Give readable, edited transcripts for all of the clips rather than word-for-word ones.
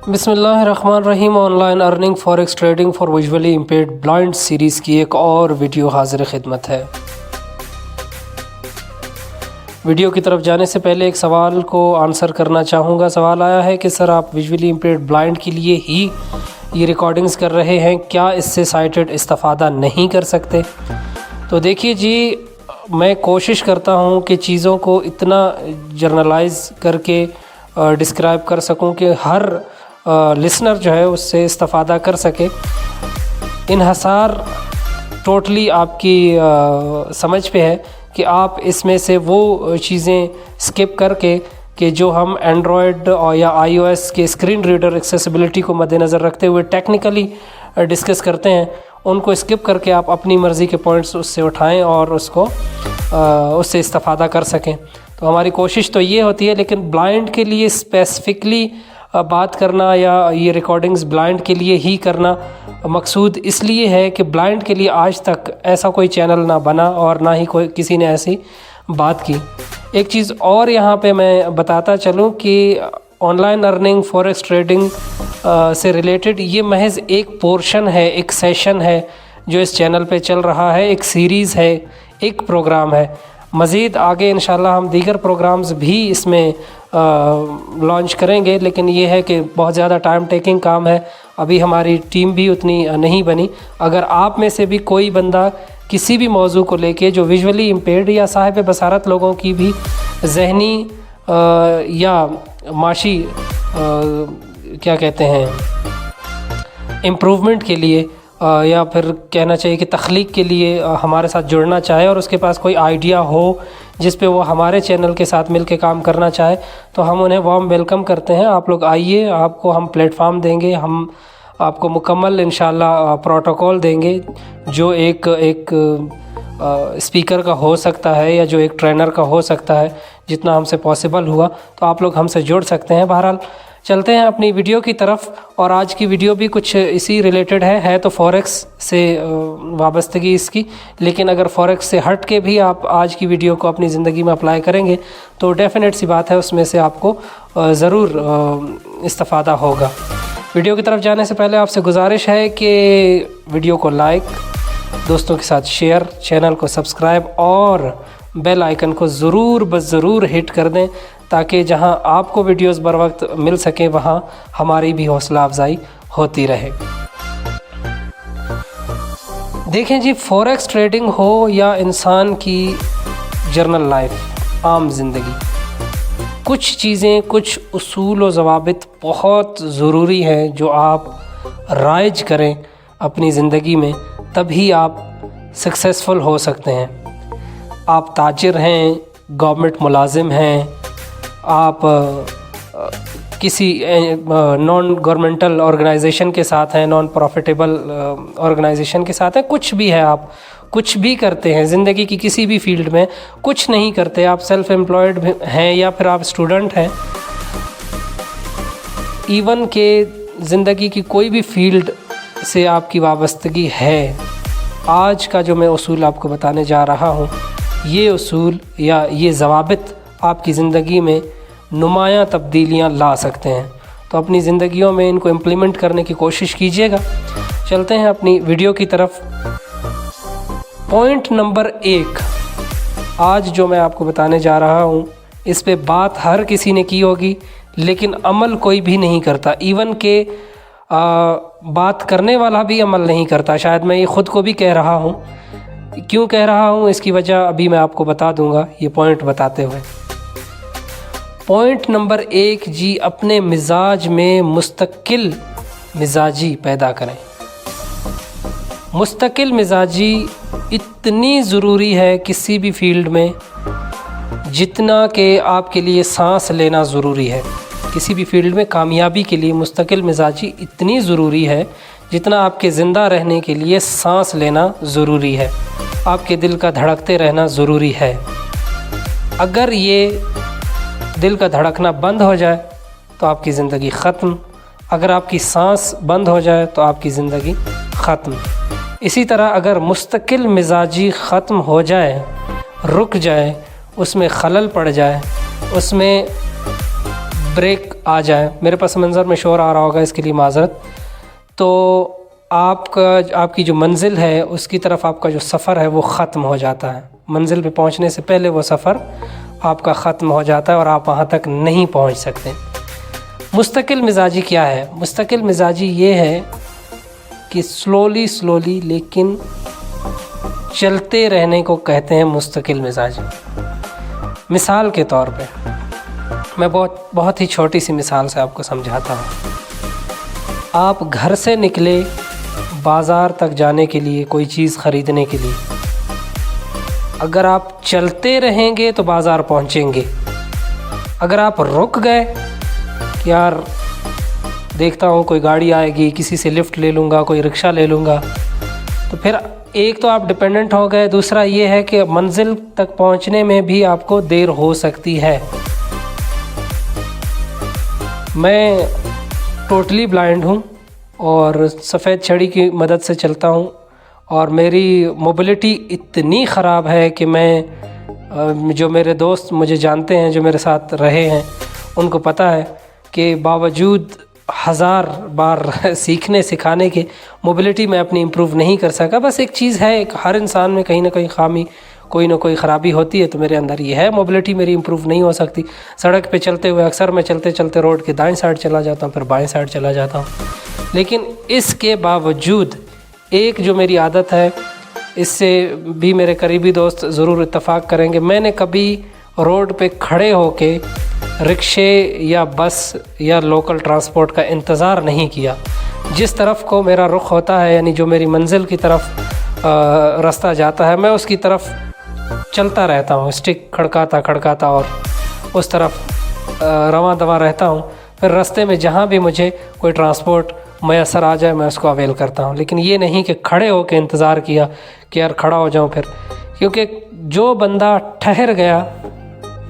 बिस्मिल्लाहिर्रहमानिर्रहीम। Online earning forex trading for visually impaired blind series की एक और वीडियो हाजिर खिदमत है। वीडियो की तरफ जाने से पहले एक सवाल को आंसर करना चाहूँगा। सवाल आया है कि सर आप विजुअली इम्पेयर्ड ब्लाइंड के लिए ही ये रिकॉर्डिंग्स कर रहे हैं, क्या इससे साइटेड इस्तेफ़ादा नहीं कर सकते? तो देखिए जी, मैं कोशिश करता हूँ कि चीज़ों को इतना जर्नलाइज़ करके डिस्क्राइब कर सकूँ कि हर लिसनर जो है उससे इस्तेफ़ादा कर सके। इन्हसार टोटली आपकी समझ पे है कि आप इसमें से वो चीज़ें स्किप करके कि जो हम एंड्रॉयड और या iOS के स्क्रीन रीडर एक्सेसिबिलिटी को मद्देनज़र रखते हुए टेक्निकली डिस्कस करते हैं, उनको स्किप करके आप अपनी मर्ज़ी के पॉइंट्स उससे उठाएं और उसको उससे इस्तेफ़ादा कर सकें। तो हमारी कोशिश तो ये होती है, लेकिन ब्लाइंड के लिए स्पेसिफ़िकली बात करना या ये रिकॉर्डिंग्स ब्लाइंड के लिए ही करना मकसूद इसलिए है कि ब्लाइंड के लिए आज तक ऐसा कोई चैनल ना बना और ना ही कोई किसी ने ऐसी बात की। एक चीज़ और यहाँ पे मैं बताता चलूँ कि ऑनलाइन अर्निंग फॉरेक्स ट्रेडिंग से रिलेटेड ये महज एक पोर्शन है, एक सेशन है जो इस चैनल पे चल रहा है, एक सीरीज़ है, एक प्रोग्राम है। मज़ीद आगे इंशाल्लाह हम दीगर प्रोग्राम्स भी इसमें लॉन्च करेंगे, लेकिन ये है कि बहुत ज़्यादा टाइम टेकिंग काम है, अभी हमारी टीम भी उतनी नहीं बनी। अगर आप में से भी कोई बंदा किसी भी मौजू को लेके जो विजुअली इम्पेयर्ड या साहिब बसारत लोगों की भी जहनी या माशी क्या कहते हैं इम्प्रूवमेंट के लिए या फिर कहना चाहिए कि तख्लीक के लिए हमारे साथ जुड़ना चाहे और उसके पास कोई आइडिया हो जिस पे वो हमारे चैनल के साथ मिलके काम करना चाहे, तो हम उन्हें वार्म वेलकम करते हैं। आप लोग आइए, आपको हम प्लेटफॉर्म देंगे, हम आपको मुकम्मल इंशाल्लाह प्रोटोकॉल देंगे जो एक स्पीकर का हो सकता है या जो एक ट्रेनर का हो सकता है। जितना हमसे पॉसिबल हुआ तो आप लोग हमसे जुड़ सकते हैं। बहरहाल चलते हैं अपनी वीडियो की तरफ, और आज की वीडियो भी कुछ इसी रिलेटेड है तो फॉरेक्स से वाबस्तगी इसकी, लेकिन अगर फॉरेक्स से हट के भी आप आज की वीडियो को अपनी ज़िंदगी में अप्लाई करेंगे तो डेफिनेट सी बात है उसमें से आपको ज़रूर इस्तेफ़ादा होगा। वीडियो की तरफ जाने से पहले आपसे गुजारिश है कि वीडियो को लाइक, दोस्तों के साथ शेयर, चैनल को सब्सक्राइब और बेल आइकन को ज़रूर हिट कर दें ताकि जहां आपको वीडियोस बर वक्त मिल सकें वहां हमारी भी हौसला अफजाई होती रहे। देखें जी, फॉरेक्स ट्रेडिंग हो या इंसान की जर्नल लाइफ, आम ज़िंदगी, कुछ चीज़ें, कुछ उसूल व ज़वाबित बहुत ज़रूरी हैं जो आप राइज करें अपनी ज़िंदगी में, तभी आप सक्सेसफुल हो सकते हैं। आप ताजिर हैं, गवर्नमेंट मुलाजिम हैं, आप किसी नॉन गवर्नमेंटल ऑर्गेनाइजेशन के साथ हैं, नॉन प्रॉफिटेबल ऑर्गेनाइजेशन के साथ हैं, कुछ भी है, आप कुछ भी करते हैं ज़िंदगी की किसी भी फील्ड में, कुछ नहीं करते, आप सेल्फ एम्प्लॉयड हैं या फिर आप स्टूडेंट हैं, इवन के ज़िंदगी की कोई भी फील्ड से आपकी वाबस्तगी है, आज का जो मैं उसूल आपको बताने जा रहा हूँ, ये उसूल या ये ज़वाबित आपकी ज़िंदगी में नुमायाँ तब्दीलियाँ ला सकते हैं। तो अपनी ज़िंदगियों में इनको इम्प्लीमेंट करने की कोशिश कीजिएगा। चलते हैं अपनी वीडियो की तरफ। पॉइंट नंबर 1 आज जो मैं आपको बताने जा रहा हूँ, इस पे बात हर किसी ने की होगी, लेकिन अमल कोई भी नहीं करता। इवन के बात करने वाला भी अमल नहीं करता। शायद मैं ये ख़ुद को भी कह रहा हूँ। क्यों कह रहा हूँ इसकी वजह अभी मैं आपको बता दूँगा ये पॉइंट बताते हुए। पॉइंट नंबर 1 जी, अपने मिजाज में मुस्तकिल मिजाजी पैदा करें। मुस्तकिल मिजाजी इतनी ज़रूरी है किसी भी फील्ड में जितना कि आपके लिए सांस लेना ज़रूरी है। किसी भी फील्ड में कामयाबी के लिए मुस्तकिल मिजाजी इतनी ज़रूरी है जितना आपके ज़िंदा रहने के लिए सांस लेना ज़रूरी है, आपके दिल का धड़कते रहना ज़रूरी है। अगर ये दिल का धड़कना बंद हो जाए तो आपकी ज़िंदगी ख़त्म, अगर आपकी सांस बंद हो जाए तो आपकी ज़िंदगी ख़त्म। इसी तरह अगर मुस्तकिल मिजाजी ख़त्म हो जाए, रुक जाए, उसमें खलल पड़ जाए, उसमें ब्रेक आ जाए, मेरे पस मंज़र में शोर आ रहा होगा, इसके लिए माज़रत। तो आपकी जो मंजिल है उसकी तरफ आपका जो सफ़र है वो ख़त्म हो जाता है। मंजिल पे पहुंचने से पहले वो सफ़र आपका ख़त्म हो जाता है और आप वहाँ तक नहीं पहुँच सकते। मुस्तकिल मिजाजी क्या है? मुस्तकिल मिजाजी ये है कि स्लोली लेकिन चलते रहने को कहते हैं मुस्तकिल मिजाजी। मिसाल के तौर पे मैं बहुत ही छोटी सी मिसाल से आपको समझाता हूँ। आप घर से निकले बाज़ार तक जाने के लिए, कोई चीज़ ख़रीदने के लिए, अगर आप चलते रहेंगे तो बाज़ार पहुँचेंगे। अगर आप रुक गए कि यार देखता हूँ कोई गाड़ी आएगी, किसी से लिफ्ट ले लूँगा, कोई रिक्शा ले लूँगा, तो फिर एक तो आप डिपेंडेंट हो गए, दूसरा ये है कि मंजिल तक पहुँचने में भी आपको देर हो सकती है। मैं टोटली ब्लाइंड हूँ और सफ़ेद छड़ी की मदद से चलता हूँ और मेरी मोबिलिटी इतनी ख़राब है कि मैं जो मेरे दोस्त मुझे जानते हैं, जो मेरे साथ रहे हैं, उनको पता है कि बावजूद 1000 बार सीखने सिखाने के मोबिलिटी में अपनी इम्प्रूव नहीं कर सका। बस एक चीज़ है, हर इंसान में कहीं ना कहीं खामी, कोई ना कोई ख़राबी होती है, तो मेरे अंदर ये है, मोबिलिटी मेरी इम्प्रूव नहीं हो सकती। सड़क पे चलते हुए अक्सर मैं चलते चलते रोड के दाएं साइड चला जाता हूँ, फिर बाएं साइड चला जाता हूँ। लेकिन इसके बावजूद एक जो मेरी आदत है, इससे भी मेरे करीबी दोस्त ज़रूर इत्तफाक करेंगे, मैंने कभी रोड पे खड़े होके रिक्शे या बस या लोकल ट्रांसपोर्ट का इंतज़ार नहीं किया। जिस तरफ को मेरा रुख होता है, यानी जो मेरी मंजिल की तरफ रास्ता जाता है, मैं उसकी तरफ चलता रहता हूँ, स्टिक खड़काता और उस तरफ रवां दवा रहता हूँ। फिर रास्ते में जहाँ भी मुझे कोई ट्रांसपोर्ट मैसर आ जाए, मैं उसको अवेल करता हूँ। लेकिन ये नहीं कि खड़े होकर इंतज़ार किया कि यार खड़ा हो जाऊँ फिर, क्योंकि जो बंदा ठहर गया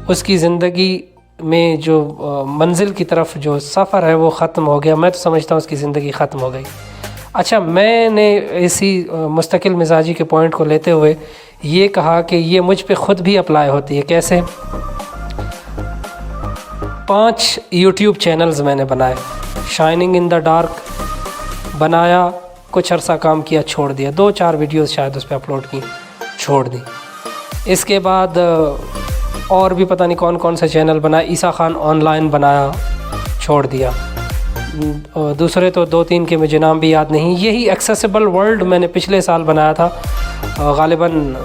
उसकी ज़िंदगी में जो मंजिल की तरफ जो सफ़र है वो ख़त्म हो गया। मैं तो समझता हूँ उसकी ज़िंदगी ख़त्म हो गई। अच्छा, मैंने इसी मुस्तकिल मिजाजी के पॉइंट को लेते हुए ये कहा कि ये मुझ पे ख़ुद भी अप्लाई होती है। कैसे? 5 यूट्यूब चैनल्स मैंने बनाए। शाइनिंग इन द डार्क बनाया, कुछ अरसा काम किया, छोड़ दिया। 2-4 वीडियोस शायद उस पर अपलोड की, छोड़ दी। इसके बाद और भी पता नहीं कौन कौन से चैनल बनाए। ईसा खान ऑनलाइन बनाया, छोड़ दिया। दूसरे तो 2-3 के मुझे नाम भी याद नहीं। यही एक्सेसिबल वर्ल्ड मैंने पिछले साल बनाया था, ग़ालिबन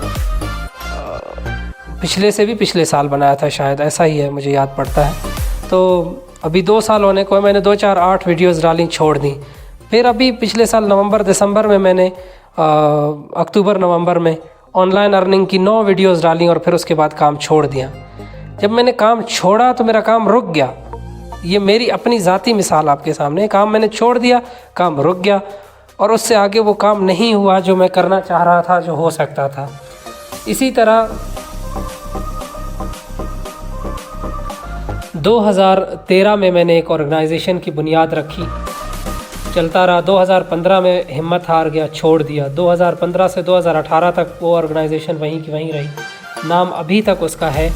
पिछले से भी पिछले साल बनाया था शायद, ऐसा ही है, मुझे याद पड़ता है। तो अभी 2 साल होने को मैंने 2-4-8 वीडियोज़ डाली, छोड़ दी। फिर अभी पिछले साल नवंबर-दिसंबर में मैंने अक्टूबर-नवंबर में ऑनलाइन अर्निंग की 9 वीडियोज़ डाली और फिर उसके बाद काम छोड़ दिया। जब मैंने काम छोड़ा तो मेरा काम रुक गया। ये मेरी अपनी ज़ाती मिसाल आपके सामने। काम मैंने छोड़ दिया, काम रुक गया और उससे आगे वो काम नहीं हुआ जो मैं करना चाह रहा था, जो हो सकता था। इसी तरह 2013 में मैंने एक ऑर्गेनाइजेशन की बुनियाद रखी, चलता रहा। 2015 में हिम्मत हार गया, छोड़ दिया। 2015 से 2018 तक वो ऑर्गेनाइजेशन वहीं की वहीं रही। नाम अभी तक उसका है,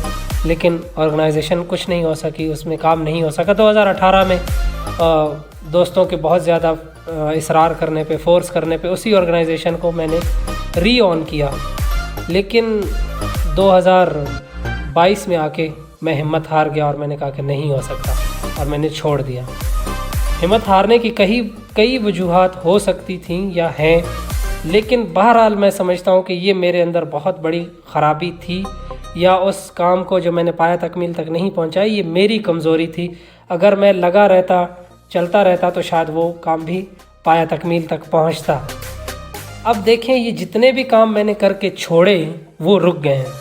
लेकिन ऑर्गेनाइजेशन कुछ नहीं हो सकी, उसमें काम नहीं हो सका। 2018 में दोस्तों के बहुत ज़्यादा इसरार करने पे, फोर्स करने पे उसी ऑर्गेनाइजेशन को मैंने री ऑन किया। लेकिन 2022 में आके मैं हिम्मत हार गया और मैंने कहा कि नहीं हो सकता और मैंने छोड़ दिया। हिम्मत हारने की कई वजूहात हो सकती थीं या हैं, लेकिन बहरहाल मैं समझता हूँ कि ये मेरे अंदर बहुत बड़ी ख़राबी थी, या उस काम को जो मैंने पाया तकमील तक नहीं पहुँचाई, ये मेरी कमज़ोरी थी। अगर मैं लगा रहता, चलता रहता, तो शायद वो काम भी पाया तकमील तक पहुँचता। अब देखें, ये जितने भी काम मैंने करके छोड़े वो रुक गए हैं,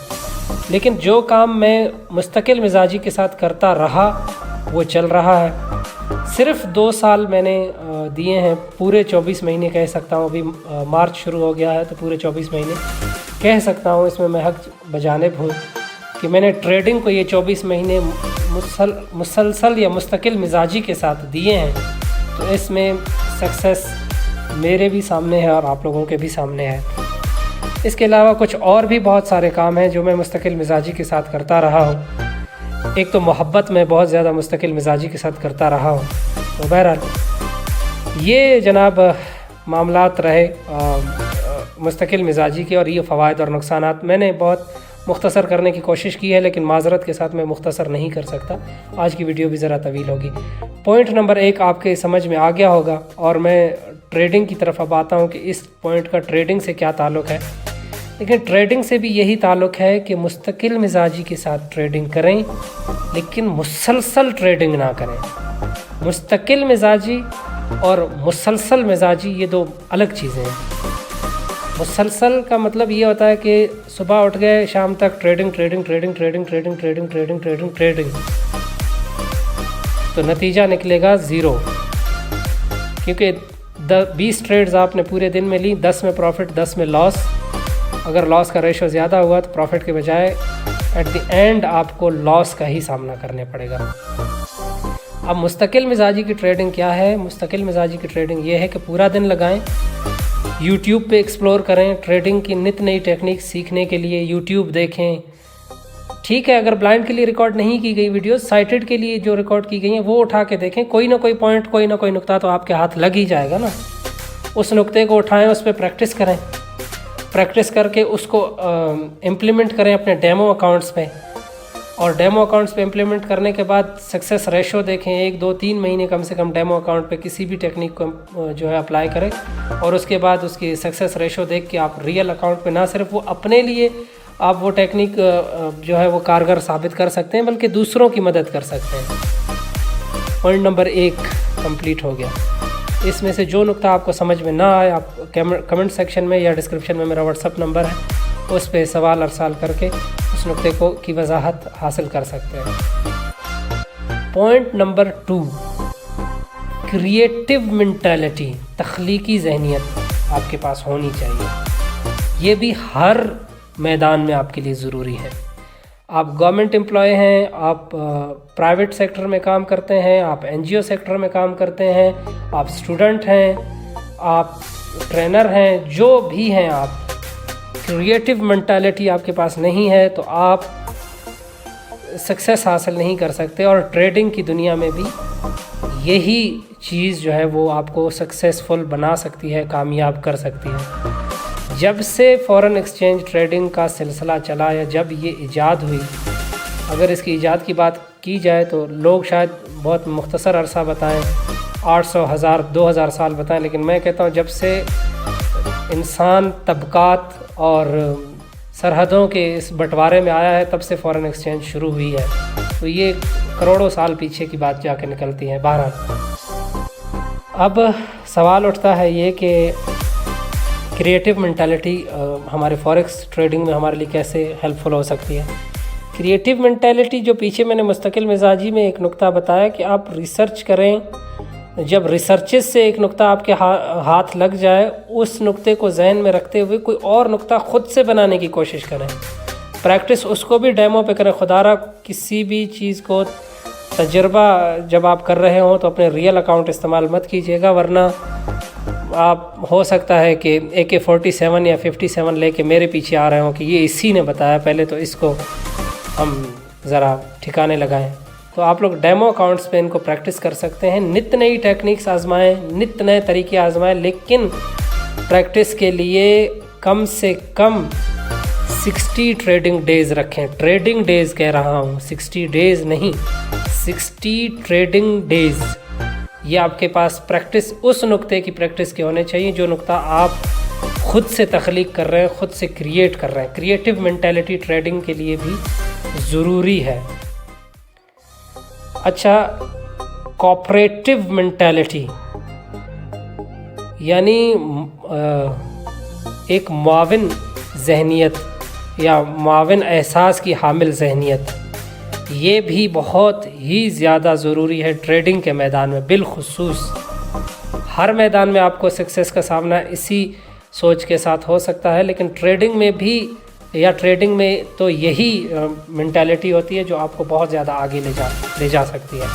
लेकिन जो काम मैं मुस्तकिल मिजाजी के साथ करता रहा वो चल रहा है। सिर्फ 2 साल मैंने दिए हैं, पूरे 24 महीने कह सकता हूँ। अभी मार्च शुरू हो गया है तो पूरे 24 महीने कह सकता हूँ। इसमें मैं हक बजानिब हूँ कि मैंने ट्रेडिंग को ये 24 महीने मुसलसल या मुस्तकिल मिजाजी के साथ दिए हैं। तो इसमें सक्सेस मेरे भी सामने है और आप लोगों के भी सामने है। इसके अलावा कुछ और भी बहुत सारे काम हैं जो मैं मुस्तकिल मिजाजी के साथ करता रहा हूँ। ایک تو محبت میں بہت زیادہ مستقل مزاجی کے ساتھ کرتا رہا ہوں. تو بہرحال یہ جناب معاملات رہے مستقل مزاجی کے، اور یہ فوائد اور نقصانات میں نے بہت مختصر کرنے کی کوشش کی ہے، لیکن معذرت کے ساتھ میں مختصر نہیں کر سکتا. آج کی ویڈیو بھی ذرا طویل ہوگی. پوائنٹ نمبر 1 آپ کے سمجھ میں آ گیا ہوگا، اور میں ٹریڈنگ کی طرف اب آتا ہوں کہ اس پوائنٹ کا ٹریڈنگ سے کیا تعلق ہے. لیکن ٹریڈنگ سے بھی یہی تعلق ہے کہ مستقل مزاجی کے ساتھ ٹریڈنگ کریں، لیکن مسلسل ٹریڈنگ نہ کریں. مستقل مزاجی اور مسلسل مزاجی یہ دو الگ چیزیں ہیں. مسلسل کا مطلب یہ ہوتا ہے کہ صبح اٹھ گئے شام تک trading trading trading trading trading trading trading trading trading تو نتیجہ نکلے گا 0، کیونکہ 20 ٹریڈز آپ نے پورے دن میں لی، 10 میں پروفٹ 10 میں لاس. اگر لاس کا ریشو زیادہ ہوا تو پروفٹ کے بجائے ایٹ دی اینڈ آپ کو لاس کا ہی سامنا کرنے پڑے گا. اب مستقل مزاجی کی ٹریڈنگ کیا ہے؟ مستقل مزاجی کی ٹریڈنگ یہ ہے کہ پورا دن لگائیں، یوٹیوب پہ ایکسپلور کریں، ٹریڈنگ کی نت نئی ٹیکنیک سیکھنے کے لیے یوٹیوب دیکھیں. ٹھیک ہے، اگر بلائنڈ کے لیے ریکارڈ نہیں کی گئی ویڈیوز، سائٹڈ کے لیے جو ریکارڈ کی گئی ہیں وہ اٹھا کے دیکھیں. کوئی نہ کوئی پوائنٹ، کوئی نہ کوئی نقطہ تو آپ کے ہاتھ لگ ہی جائے گا نا. اس نقطے کو اٹھائیں، اس پہ پریکٹس کریں، پریکٹس کر کے اس کو امپلیمنٹ کریں اپنے ڈیمو اکاؤنٹس پہ. اور ڈیمو اکاؤنٹس پہ امپلیمنٹ کرنے کے بعد سکسیس ریشو دیکھیں. 1 2 3 مہینے کم سے کم ڈیمو اکاؤنٹ پہ کسی بھی ٹیکنیک کو جو ہے اپلائی کریں، اور اس کے بعد اس کی سکسیس ریشو دیکھ کے آپ ریئل اکاؤنٹ پہ نہ صرف وہ اپنے لیے آپ وہ ٹیکنیک جو ہے وہ کارگر ثابت کر سکتے ہیں، بلکہ دوسروں کی مدد کر سکتے ہیں. پوائنٹ نمبر 1 کمپلیٹ ہو گیا. اس میں سے جو نقطہ آپ کو سمجھ میں نہ آئے، آپ کمنٹ سیکشن میں یا ڈسکرپشن میں میرا واٹس ایپ نمبر ہے، اس پہ سوال ارسال کر کے اس نقطے کی وضاحت حاصل کر سکتے ہیں. پوائنٹ نمبر 2 کریٹیو مینٹالٹی، تخلیقی ذہنیت آپ کے پاس ہونی چاہیے. یہ بھی ہر میدان میں آپ کے لیے ضروری ہے. آپ گورنمنٹ امپلائی ہیں، آپ پرائیویٹ سیکٹر میں کام کرتے ہیں، آپ NGO سیکٹر میں کام کرتے ہیں، آپ اسٹوڈنٹ ہیں، آپ ٹرینر ہیں، جو بھی ہیں، آپ کریٹیو مینٹالٹی آپ کے پاس نہیں ہے تو آپ سکسیس حاصل نہیں کر سکتے. اور ٹریڈنگ کی دنیا میں بھی یہی چیز جو ہے وہ آپ کو سکسیسفل بنا سکتی ہے، کامیاب کر سکتی ہے. جب سے فورن ایکسچینج ٹریڈنگ کا سلسلہ چلا یا جب یہ ایجاد ہوئی، اگر اس کی ایجاد کی بات کی جائے تو لوگ شاید بہت مختصر عرصہ بتائیں، 800 1000 2000 سال بتائیں، لیکن میں کہتا ہوں جب سے انسان طبقات اور سرحدوں کے اس بٹوارے میں آیا ہے تب سے فورن ایکسچینج شروع ہوئی ہے. تو یہ کروڑوں سال پیچھے کی بات جا کے نکلتی ہے. بہرحال اب سوال اٹھتا ہے یہ کہ کریٹیو مینٹالٹی ہمارے فوریکس ٹریڈنگ میں ہمارے لیے کیسے ہیلپ فل ہو سکتی ہے. کریٹیو مینٹالٹی جو پیچھے میں نے مستقل مزاجی میں ایک نقطہ بتایا کہ آپ ریسرچ کریں، جب ریسرچز سے ایک نقطہ آپ کے ہاتھ لگ جائے، اس نقطے کو ذہن میں رکھتے ہوئے کوئی اور نقطہ خود سے بنانے کی کوشش کریں. پریکٹس اس کو بھی ڈیمو پہ کریں. خدا را کسی بھی چیز کو تجربہ جب آپ کر رہے ہوں تو اپنے ریئل اکاؤنٹ استعمال مت کیجیے گا، ورنہ آپ ہو سکتا ہے کہ AK-47 یا 57 لے کے میرے پیچھے آ رہے ہوں کہ یہ اسی نے بتایا، پہلے تو اس کو ہم ذرا ٹھکانے لگائیں. تو آپ لوگ ڈیمو اکاؤنٹس پہ ان کو پریکٹس کر سکتے ہیں. نت نئی ٹیکنیکس آزمائیں، نت نئے طریقے آزمائیں، لیکن پریکٹس کے لیے کم سے کم 60 ٹریڈنگ ڈیز رکھیں. ٹریڈنگ ڈیز کہہ رہا ہوں، 60 ڈیز نہیں، 60 ٹریڈنگ ڈیز. یہ آپ کے پاس پریکٹس اس نقطے کی پریکٹس کے ہونے چاہیے جو نقطہ آپ خود سے تخلیق کر رہے ہیں، خود سے کریٹ کر رہے ہیں. کریٹیو مینٹالٹی ٹریڈنگ کے لیے بھی ضروری ہے. اچھا، کوآپریٹیو مینٹالٹی یعنی ایک معاون ذہنیت یا معاون احساس کی حامل ذہنیت، یہ بھی بہت ہی زیادہ ضروری ہے ٹریڈنگ کے میدان میں. بالخصوص ہر میدان میں آپ کو سکسیس کا سامنا اسی سوچ کے ساتھ ہو سکتا ہے، لیکن ٹریڈنگ میں بھی یا ٹریڈنگ میں تو یہی مینٹالٹی ہوتی ہے جو آپ کو بہت زیادہ آگے لے جا سکتی ہے.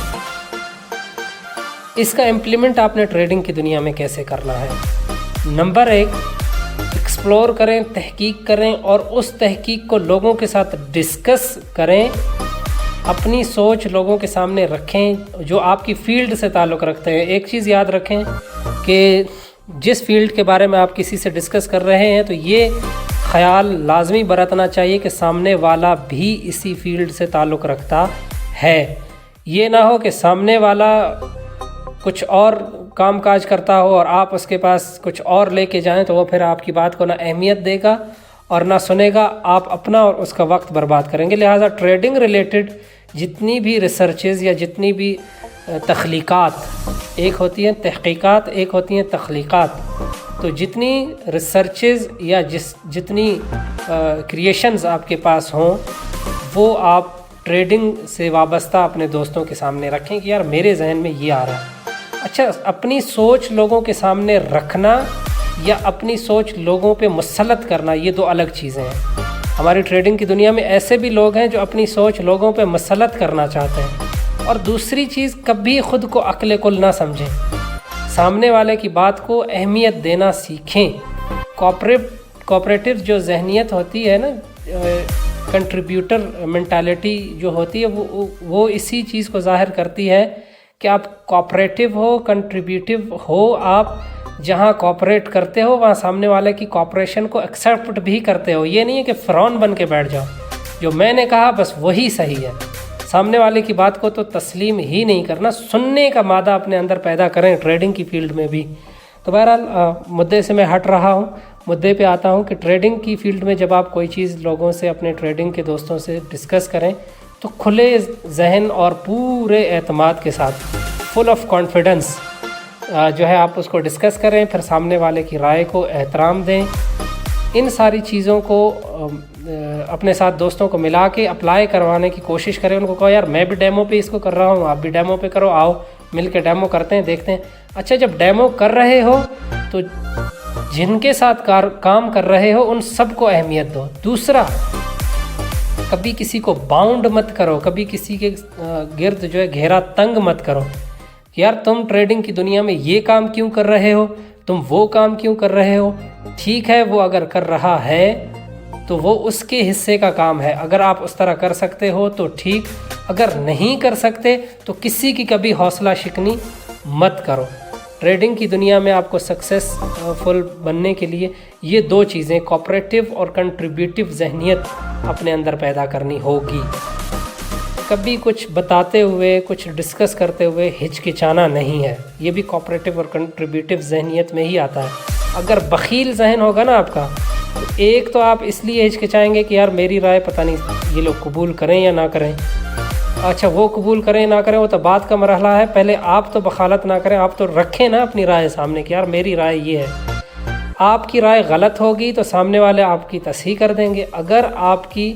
اس کا امپلیمنٹ آپ نے ٹریڈنگ کی دنیا میں کیسے کرنا ہے؟ نمبر 1، ایکسپلور کریں، تحقیق کریں اور اس تحقیق کو لوگوں کے ساتھ ڈسکس کریں اپنی سوچ لوگوں کے سامنے رکھیں جو آپ کی فیلڈ سے تعلق رکھتے ہیں۔ ایک چیز یاد رکھیں کہ جس فیلڈ کے بارے میں آپ کسی سے ڈسکس کر رہے ہیں تو یہ خیال لازمی برتنا چاہیے کہ سامنے والا بھی اسی فیلڈ سے تعلق رکھتا ہے۔ یہ نہ ہو کہ سامنے والا کچھ اور کام کاج کرتا ہو اور آپ اس کے پاس کچھ اور لے کے جائیں تو وہ پھر آپ کی بات کو نہ اہمیت دے گا اور نہ سنے گا، آپ اپنا اور اس کا وقت برباد کریں گے۔ لہٰذا ٹریڈنگ ریلیٹڈ جتنی بھی ریسرچز یا جتنی بھی تخلیقات، ایک ہوتی ہیں تحقیقات، ایک ہوتی ہیں تخلیقات، تو جتنی ریسرچز یا جتنی کریشنز آپ کے پاس ہوں وہ آپ ٹریڈنگ سے وابستہ اپنے دوستوں کے سامنے رکھیں کہ یار میرے ذہن میں یہ آ رہا ہے۔ اچھا، اپنی سوچ لوگوں کے سامنے رکھنا یا اپنی سوچ لوگوں پہ مسلط کرنا، یہ دو الگ چیزیں ہیں۔ ہماری ٹریڈنگ کی دنیا میں ایسے بھی لوگ ہیں جو اپنی سوچ لوگوں پہ مسلط کرنا چاہتے ہیں۔ اور دوسری چیز، کبھی خود کو عقل کل نہ سمجھیں، سامنے والے کی بات کو اہمیت دینا سیکھیں۔ کوآپریٹو جو ذہنیت ہوتی ہے نا، کنٹریبیوٹر مینٹالٹی جو ہوتی ہے وہ اسی چیز کو ظاہر کرتی ہے کہ آپ کوآپریٹو ہو، کنٹریبیوٹو ہو، آپ جہاں کوآپریٹ کرتے ہو وہاں سامنے والے کی کوآپریشن کو ایکسیپٹ بھی کرتے ہو۔ یہ نہیں ہے کہ فرعون بن کے بیٹھ جاؤ، جو میں نے کہا بس وہی صحیح ہے۔ سامنے والے کی بات کو تو تسلیم ہی نہیں کرنا، سننے کا مادہ اپنے اندر پیدا کریں ٹریڈنگ کی فیلڈ میں بھی۔ تو بہرحال مدعے سے میں ہٹ رہا ہوں، مدعے پہ آتا ہوں کہ ٹریڈنگ کی فیلڈ میں جب آپ کوئی چیز لوگوں سے، اپنے ٹریڈنگ کے دوستوں سے ڈسکس کریں تو کھلے ذہن اور پورے اعتماد کے ساتھ، فل آف کانفیڈنس جو ہے آپ اس کو ڈسکس کریں، پھر سامنے والے کی رائے کو احترام دیں۔ ان ساری چیزوں کو اپنے ساتھ دوستوں کو ملا کے اپلائی کروانے کی کوشش کریں۔ ان کو کہو یار میں بھی ڈیمو پہ اس کو کر رہا ہوں، آپ بھی ڈیمو پہ کرو، آؤ مل کے ڈیمو کرتے ہیں، دیکھتے ہیں۔ اچھا، جب ڈیمو کر رہے ہو تو جن کے ساتھ کام کر رہے ہو ان سب کو اہمیت دو۔ دوسرا، کبھی کسی کو باؤنڈ مت کرو، کبھی کسی کے گرد جو ہے گھیرا تنگ مت کرو۔ یار تم ٹریڈنگ کی دنیا میں یہ کام کیوں کر رہے ہو، تم وہ کام کیوں کر رہے ہو؟ ٹھیک ہے، وہ اگر کر رہا ہے تو وہ اس کے حصے کا کام ہے، اگر آپ اس طرح کر سکتے ہو تو ٹھیک، اگر نہیں کر سکتے تو کسی کی کبھی حوصلہ شکنی مت کرو۔ ٹریڈنگ کی دنیا میں آپ کو سکسیسفل بننے کے لیے یہ دو چیزیں، کوآپریٹو اور کنٹریبیوٹو ذہنیت اپنے اندر پیدا کرنی ہوگی۔ کبھی کچھ بتاتے ہوئے، کچھ ڈسکس کرتے ہوئے ہچکچانا نہیں ہے، یہ بھی کوآپریٹو اور کنٹریبیوٹو ذہنیت میں ہی آتا ہے۔ اگر بخیل ذہن ہوگا نا آپ کا، تو ایک تو آپ اس لیے ہچکچائیں گے کہ یار میری رائے پتہ نہیں یہ لوگ قبول کریں یا نہ کریں۔ اچھا، وہ قبول کریں نہ کریں وہ تو بات کا مرحلہ ہے، پہلے آپ تو بخالت نہ کریں، آپ تو رکھیں نا اپنی رائے سامنے کہ یار میری رائے یہ ہے۔ آپ کی رائے غلط ہوگی تو سامنے والے آپ کی تصحیح کر دیں گے، اگر آپ کی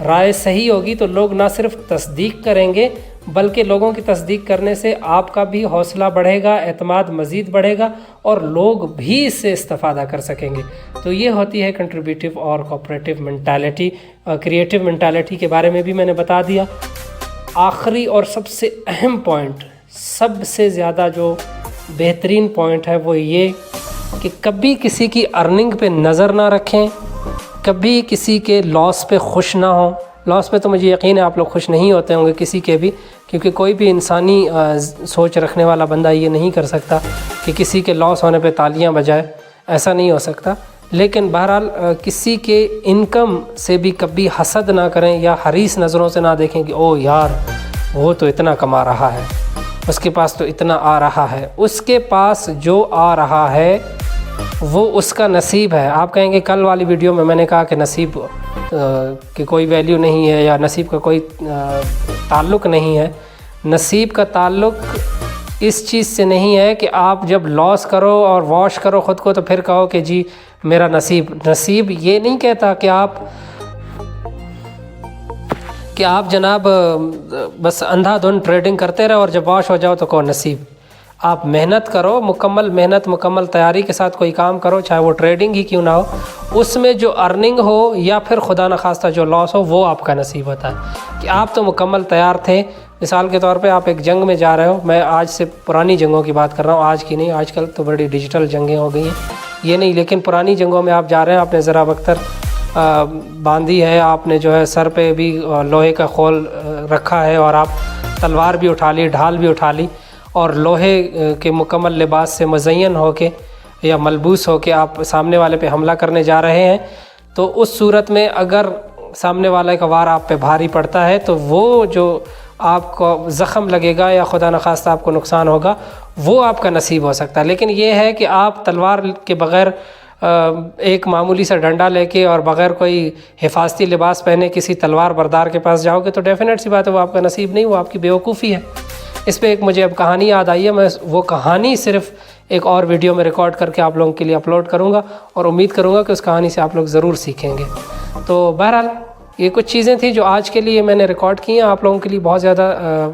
رائے صحیح ہوگی تو لوگ نہ صرف تصدیق کریں گے بلکہ لوگوں کی تصدیق کرنے سے آپ کا بھی حوصلہ بڑھے گا، اعتماد مزید بڑھے گا اور لوگ بھی اس سے استفادہ کر سکیں گے۔ تو یہ ہوتی ہے کنٹریبیوٹو اور کوآپریٹو مینٹالٹی۔ کریٹو مینٹالٹی کے بارے میں بھی میں نے بتا دیا۔ آخری اور سب سے اہم پوائنٹ، سب سے زیادہ جو بہترین پوائنٹ ہے وہ یہ کہ کبھی کسی کی ارننگ پہ نظر نہ رکھیں، کبھی کسی کے لاس پہ خوش نہ ہوں۔ لاس پہ تو مجھے یقین ہے آپ لوگ خوش نہیں ہوتے ہوں گے کسی کے بھی، کیونکہ کوئی بھی انسانی سوچ رکھنے والا بندہ یہ نہیں کر سکتا کہ کسی کے لاس ہونے پہ تالیاں بجائے، ایسا نہیں ہو سکتا۔ لیکن بہرحال کسی کے انکم سے بھی کبھی حسد نہ کریں یا حریص نظروں سے نہ دیکھیں کہ او یار وہ تو اتنا کما رہا ہے، اس کے پاس تو اتنا آ رہا ہے۔ اس کے پاس جو آ رہا ہے وہ اس کا نصیب ہے۔ آپ کہیں گے کل والی ویڈیو میں نے کہا کہ نصیب کی کوئی ویلیو نہیں ہے یا نصیب کا کوئی تعلق نہیں ہے۔ نصیب کا تعلق اس چیز سے نہیں ہے کہ آپ جب لاس کرو اور واش کرو خود کو تو پھر کہو کہ جی میرا نصیب یہ نہیں کہتا کہ آپ جناب بس اندھا دھن ٹریڈنگ کرتے رہو اور جب واش ہو جاؤ تو کہو نصیب۔ آپ محنت کرو، مکمل محنت، مکمل تیاری کے ساتھ کوئی کام کرو، چاہے وہ ٹریڈنگ ہی کیوں نہ ہو، اس میں جو ارننگ ہو یا پھر خدا نخواستہ جو لاس ہو وہ آپ کا نصیب ہوتا ہے۔ کہ آپ تو مکمل تیار تھے، مثال کے طور پہ آپ ایک جنگ میں جا رہے ہو، میں آج سے پرانی جنگوں کی بات کر رہا ہوں، آج کی نہیں، آج کل تو بڑی ڈیجیٹل جنگیں ہو گئی ہیں، یہ نہیں، لیکن پرانی جنگوں میں آپ جا رہے ہیں، آپ نے ذرا بختر باندھی ہے، آپ نے جو ہے سر پہ بھی لوہے کا خول रखा है और आप तलवार भी उठा ली, ढाल भी उठा ली और लोहे के मुकम्मल लिबास से मुज़य्यन होके या मलबूस होके आप सामने वाले पे हमला करने जा रहे हैं, तो उस सूरत में अगर सामने वाले का वार आप पे भारी पड़ता है तो वो जो आपको ज़ख़म लगेगा या खुदा न खास्ता आपको नुकसान होगा वो आपका नसीब हो सकता है। लेकिन ये है कि आप तलवार के बग़ैर एक मामूली सा डंडा लेके और बग़ैर कोई हिफाजती लिबास पहने किसी तलवार बरदार के पास जाओगे तो डेफिनेट सी बात है वो आपका नसीब नहीं, वो आपकी बेवकूफ़ी है। इस पे एक मुझे अब कहानी याद आई है, मैं वो कहानी सिर्फ़ एक और वीडियो में रिकॉर्ड करके आप लोगों के लिए अपलोड करूँगा और उम्मीद करूँगा कि उस कहानी से आप लोग ज़रूर सीखेंगे। तो बहरहाल ये कुछ चीज़ें थी जो आज के लिए मैंने रिकॉर्ड की हैं, आप लोगों के लिए बहुत ज़्यादा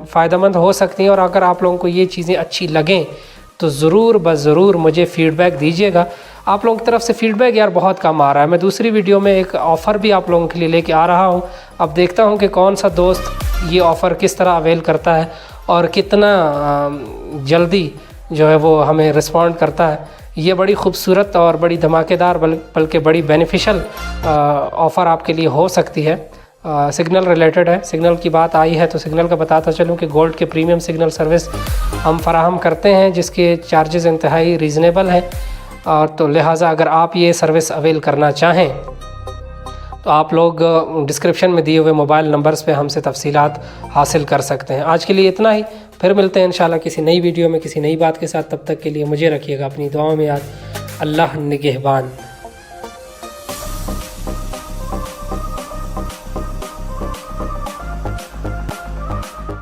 फ़ायदेमंद हो सकती हैं और अगर आप लोगों को ये चीज़ें अच्छी लगें तो ज़रूर ज़रूर मुझे फ़ीडबैक दीजिएगा। आप लोगों की तरफ से फ़ीडबैक यार बहुत कम आ रहा है। मैं दूसरी वीडियो में एक ऑफ़र भी आप लोगों के लिए लेके आ रहा हूँ। अब देखता हूँ कि कौन सा दोस्त ये ऑफ़र किस तरह अवेल करता है और कितना जल्दी जो है वो हमें रिस्पॉन्ड करता है। ये बड़ी ख़ूबसूरत और बड़ी धमाकेदार बल्कि बड़ी बेनिफिशियल ऑफ़र आपके लिए हो सकती है। सिग्नल रिलेटेड है, सिग्नल की बात आई है तो सिग्नल का बताता चलूँ कि गोल्ड के प्रीमियम सिग्नल सर्विस हम फराहम करते हैं जिसके चार्जेस इंतहाई रीज़नेबल हैं और तो लिहाजा अगर आप ये सर्विस अवेल करना चाहें तो आप लोग डिस्क्रिप्शन में दिए हुए मोबाइल नंबर्स पे हमसे तफसीलात हासिल कर सकते हैं। आज के लिए इतना ही, फिर मिलते हैं इंशाल्लाह किसी नई वीडियो में किसी नई बात के साथ। तब तक के लिए मुझे रखिएगा अपनी दुआओं में याद। अल्लाह निगहबान।